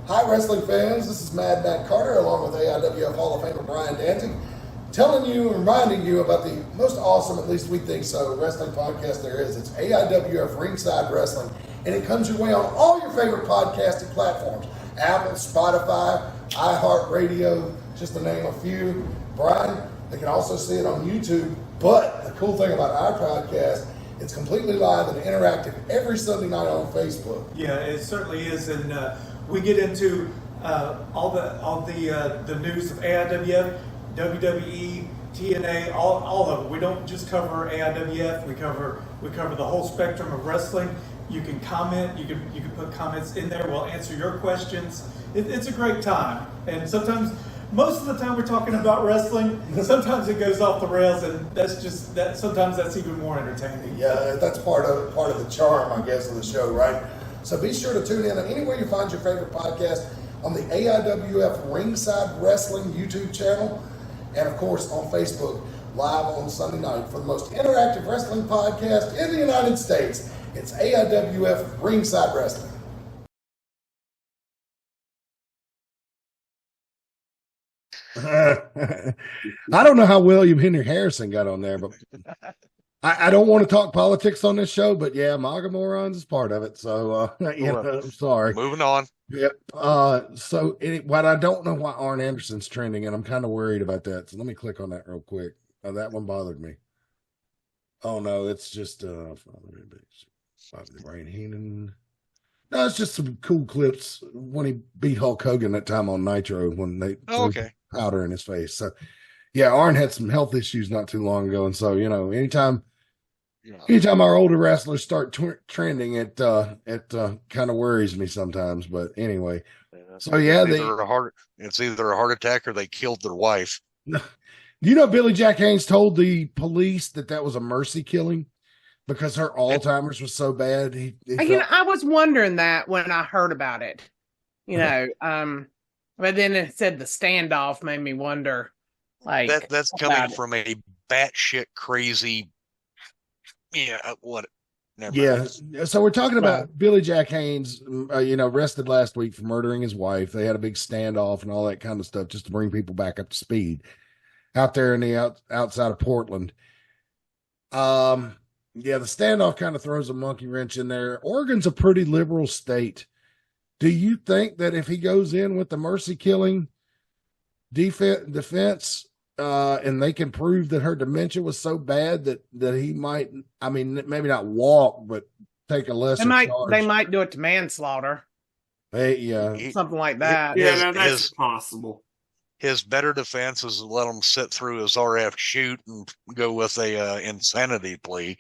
Hi, wrestling fans. This is Mad Matt Carter, along with AIWF Hall of Famer Brian Danzig, telling you and reminding you about the most awesome, at least we think so, wrestling podcast there is. It's AIWF Ringside Wrestling, and it comes your way on all your favorite podcasting platforms. Apple, Spotify, iHeartRadio, just to name a few. Brian, they can also see it on YouTube, but the cool thing about our podcast, it's completely live and interactive every Sunday night on Facebook. Yeah, it certainly is, and we get into all the news of AIWF, WWE, TNA, all of it. We don't just cover AIWF. We cover the whole spectrum of wrestling. You can comment. You can put comments in there. We'll answer your questions. It's a great time, and sometimes. Most of the time we're talking about wrestling. Sometimes it goes off the rails, and that's just that. Sometimes that's even more entertaining. Yeah, that's part of the charm, I guess, of the show, right? So be sure to tune in anywhere you find your favorite podcast on the AIWF Ringside Wrestling YouTube channel, and of course on Facebook live on Sunday night for the most interactive wrestling podcast in the United States. It's AIWF Ringside Wrestling. I don't know how William Henry Harrison got on there, but I don't want to talk politics on this show, but yeah, MAGA morons is part of it. So, I'm sorry. Moving on. Yep. But I don't know why Arn Anderson's trending, and I'm kind of worried about that. So let me click on that real quick. That one bothered me. Oh no, it's just Brian Heenan. No, it's just some cool clips when he beat Hulk Hogan that time on Nitro when they threw powder in his face. So, yeah, Arn had some health issues not too long ago, and so anytime our older wrestlers start trending, it kind of worries me sometimes. But anyway, so yeah, it's either a heart attack or they killed their wife. Billy Jack Haynes told the police that was a mercy killing. Because her Alzheimer's was so bad. I was wondering that when I heard about it. But then it said the standoff made me wonder. Like that's coming from a batshit crazy. Yeah, what? So we're talking about Billy Jack Haynes. Arrested last week for murdering his wife. They had a big standoff and all that kind of stuff just to bring people back up to speed out there in the outside of Portland. Yeah, the standoff kind of throws a monkey wrench in there. Oregon's a pretty liberal state. Do you think that if he goes in with the mercy killing defense, and they can prove that her dementia was so bad that he might, maybe not walk, but take a lesser charge? They might do it to manslaughter. Something like that. That's possible. His better defense is to let him sit through his RF shoot and go with a insanity plea.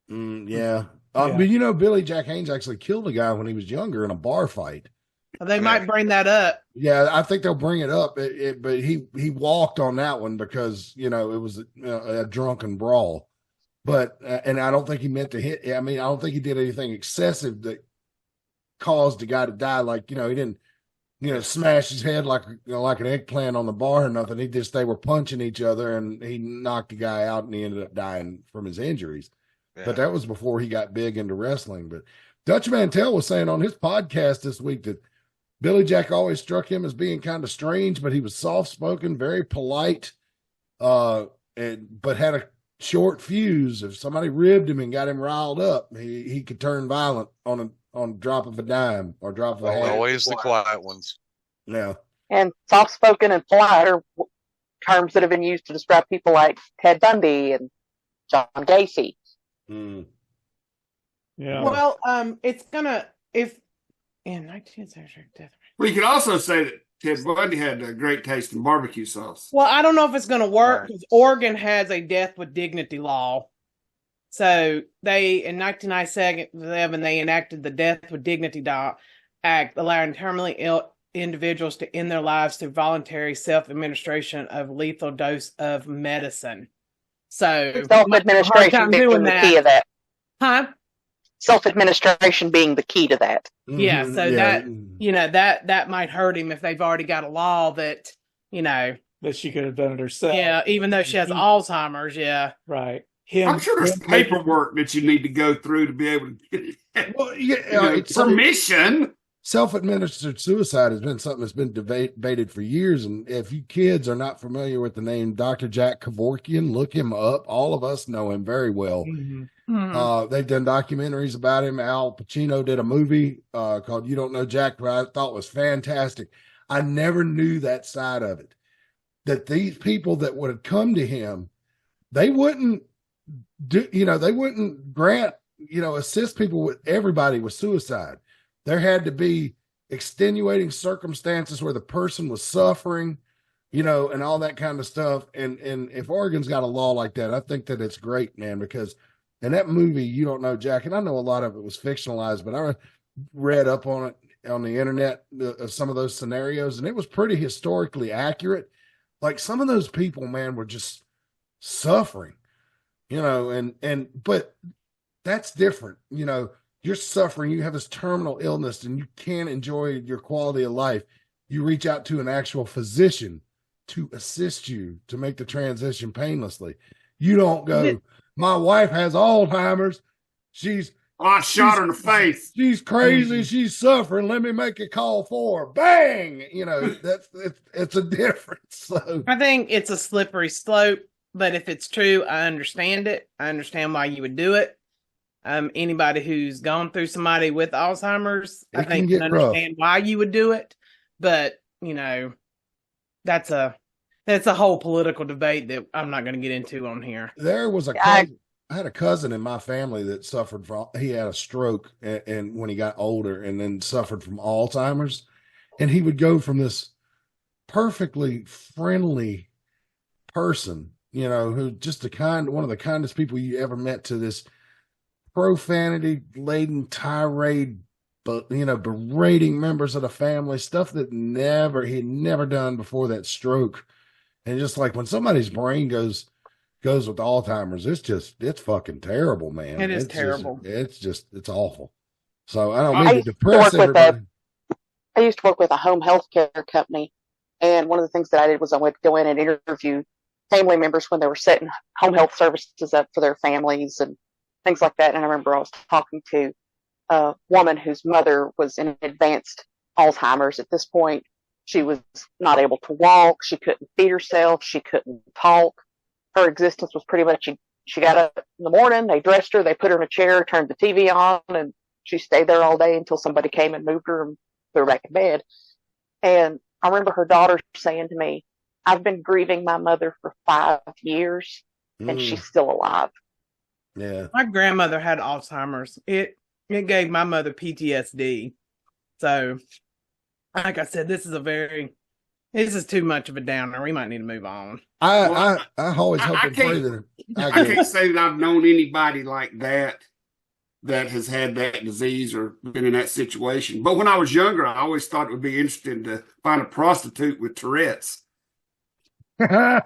But Billy Jack Haynes actually killed a guy when he was younger in a bar fight. They might bring that up. Yeah, I think they'll bring it up. But he walked on that one because it was a drunken brawl. But and I don't think he meant to hit. I don't think he did anything excessive that caused the guy to die. Like he didn't smash his head like an eggplant on the bar or nothing. They were punching each other and he knocked the guy out and he ended up dying from his injuries. Yeah. But that was before he got big into wrestling. But Dutch Mantell was saying on his podcast this week that Billy Jack always struck him as being kind of strange, but he was soft-spoken, very polite, but had a short fuse. If somebody ribbed him and got him riled up, he could turn violent on a drop of a dime or drop of a hat. Always the quiet ones. Yeah. And soft-spoken and polite are terms that have been used to describe people like Ted Bundy and John Gacy. Mm. Yeah. Well, it's gonna in 19th century death. Well, you could also say that Ted Bundy had a great taste in barbecue sauce. Well, I don't know if it's going to work because Oregon has a death with dignity law. So in 1997, they enacted the Death with Dignity Act, allowing terminally ill individuals to end their lives through voluntary self-administration of lethal dose of medicine. So self-administration being the key of that. Huh? Self-administration being the key to that. Yeah, so that might hurt him if they've already got a law that, that she could have done it herself. Yeah, even though she has Alzheimer's, yeah. Right. I'm sure there's paperwork that you need to go through to be able to get it. Well, it's permission. self-administered suicide has been something that's been debated for years. And if you kids are not familiar with the name Dr. Jack Kevorkian, look him up. All of us know him very well. They've done documentaries about him. Al Pacino did a movie called You Don't Know Jack, that I thought was fantastic. I never knew that side of it, that these people that would have come to him, they wouldn't do, they wouldn't grant, assist people with everybody with suicide. There had to be extenuating circumstances where the person was suffering, and all that kind of stuff. And if Oregon's got a law like that, I think that it's great, man, because in that movie, You Don't Know Jack, and I know a lot of it was fictionalized, but I read up on it on the internet, some of those scenarios, and it was pretty historically accurate. Like some of those people, man, were just suffering, but that's different. You're suffering, you have this terminal illness and you can't enjoy your quality of life. You reach out to an actual physician to assist you to make the transition painlessly. You don't go, my wife has Alzheimer's. I shot her in the face. She's crazy. She's suffering. Let me make a call for her. Bang. It's a difference. So I think it's a slippery slope, but if it's true, I understand it. I understand why you would do it. Anybody who's gone through somebody with Alzheimer's, I think can understand why you would do it. But, that's a whole political debate that I'm not going to get into on here. There was I had a cousin in my family that suffered from, he had a stroke and when he got older and then suffered from Alzheimer's. And he would go from this perfectly friendly person, who just one of the kindest people you ever met, to this profanity laden tirade, but berating members of the family, stuff that he'd never done before that stroke. And just like when somebody's brain goes with Alzheimer's, it's fucking terrible, man. It's terrible. It's awful. So I don't mean to depress everybody. I used to work with a home health care company, and one of the things that I did was I would go in and interview family members when they were setting home health services up for their families and things like that. And I remember I was talking to a woman whose mother was in advanced Alzheimer's at this point. She was not able to walk. She couldn't feed herself. She couldn't talk. Her existence was pretty much, she got up in the morning, they dressed her, they put her in a chair, turned the TV on, and she stayed there all day until somebody came and moved her and put her back in bed. And I remember her daughter saying to me, I've been grieving my mother for 5 years and she's still alive. Yeah. My grandmother had Alzheimer's. It gave my mother PTSD. So, like I said, this is too much of a downer. We might need to move on. I always hope and pray that I can't say that I've known anybody like that has had that disease or been in that situation. But when I was younger, I always thought it would be interesting to find a prostitute with Tourette's. I